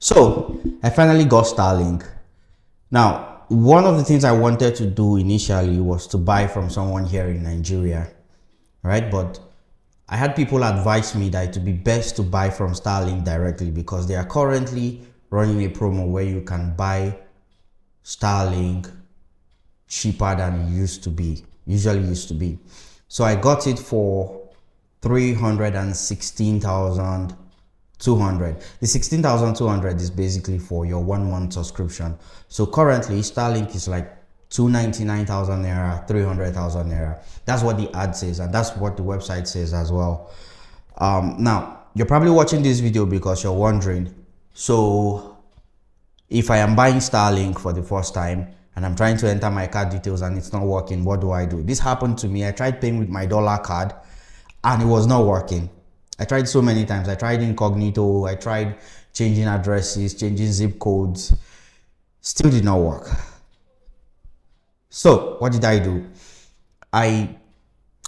So I finally got Starlink. Now, one of the things I wanted to do initially was to buy from someone here in Nigeria, right? But I had people advise me that it would be best to buy from Starlink directly because they are currently running a promo where you can buy Starlink cheaper than it usually used to be. So I got it for 316,200. The 16,200 is basically for your 1 month subscription. So currently Starlink is like 299,000 naira, 300,000 naira. That's what the ad says, and that's what the website says as well. Now you're probably watching this video because you're wondering, so if I am buying Starlink for the first time and I'm trying to enter my card details and it's not working, what do I do? This happened to me. I tried paying with my dollar card and it was not working. I tried so many times. I tried incognito, I tried changing addresses, changing zip codes, still did not work. So what did I do? I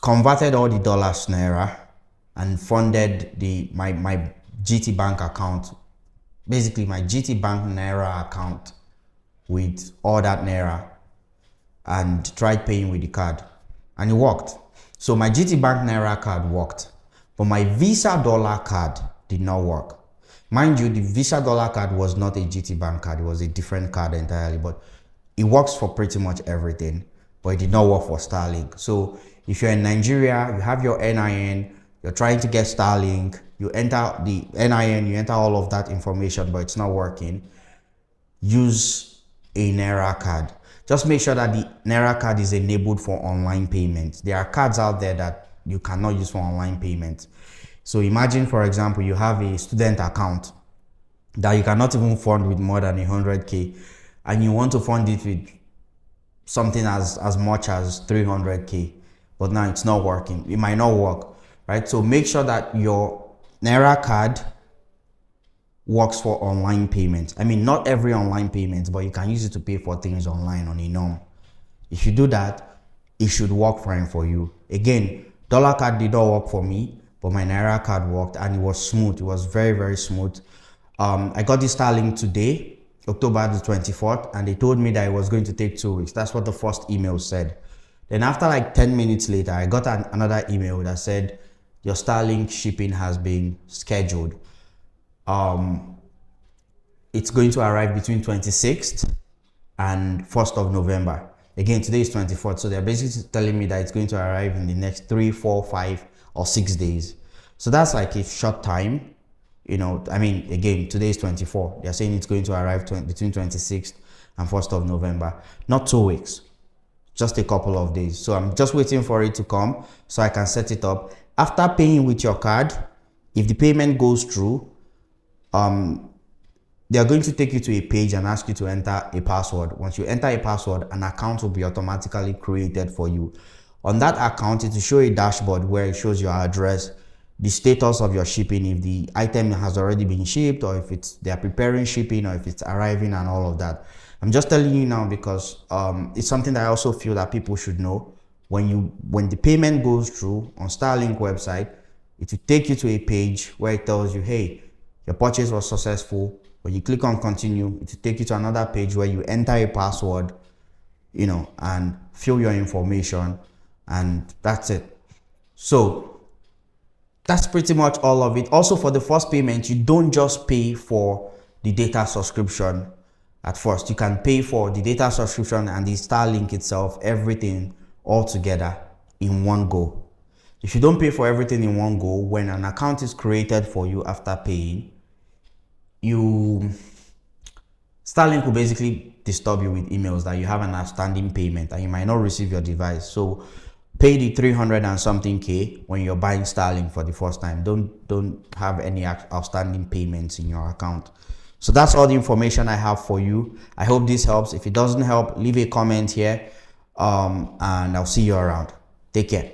converted all the dollars to naira and funded my GT Bank account, basically my GT Bank Naira account, with all that naira, and tried paying with the card, and it worked. So my GT Bank Naira card worked, but my Visa dollar card did not work. Mind you, the Visa dollar card was not a GT Bank card, it was a different card entirely, but it works for pretty much everything, but it did not work for Starlink. So if you're in Nigeria, you have your NIN, you're trying to get Starlink, you enter the NIN, you enter all of that information, but it's not working, use a Naira card. Just make sure that the Naira card is enabled for online payments. There are cards out there that you cannot use for online payments. So imagine, for example, you have a student account that you cannot even fund with more than 100K, and you want to fund it with something as much as 300K, but now it's not working. It might not work, right? So make sure that your Naira card works for online payments. I mean, not every online payment, but you can use it to pay for things online on a norm. If you do that, it should work fine for you. Again, dollar card did not work for me, but my Naira card worked, and it was smooth. It was very, very smooth. I got this Starlink today, October the 24th, and they told me that it was going to take 2 weeks. That's what the first email said. Then after like 10 minutes later, I got another email that said, your Starlink shipping has been scheduled. It's going to arrive between 26th and 1st of November. Again, today is 24th, so they're basically telling me that it's going to arrive in the next 3, 4, 5, or 6 days. So that's like a short time. You know, I mean, again, today is 24. They're saying it's going to arrive between 26th and 1st of November. Not 2 weeks, just a couple of days. So I'm just waiting for it to come so I can set it up. After paying with your card, if the payment goes through, they are going to take you to a page and ask you to enter a password. Once you enter a password, an account will be automatically created for you. On that account, it will show a dashboard where it shows your address, the status of your shipping, if the item has already been shipped, or if they are preparing shipping, or if it's arriving, and all of that. I'm just telling you now because it's something that I also feel that people should know. When the payment goes through on Starlink website, it will take you to a page where it tells you, hey, your purchase was successful. When you click on continue, it will take you to another page where you enter a password, and fill your information, and that's it. So that's pretty much all of it. Also, for the first payment, you don't just pay for the data subscription at first. You can pay for the data subscription and the Starlink itself, everything all together in one go. If you don't pay for everything in one go, when an account is created for you after paying, Starlink will basically disturb you with emails that you have an outstanding payment and you might not receive your device. So pay the 300 and something K when you're buying Starlink for the first time. Don't have any outstanding payments in your account. So that's all the information I have for you. I hope this helps. If it doesn't help, leave a comment here, and I'll see you around. Take care.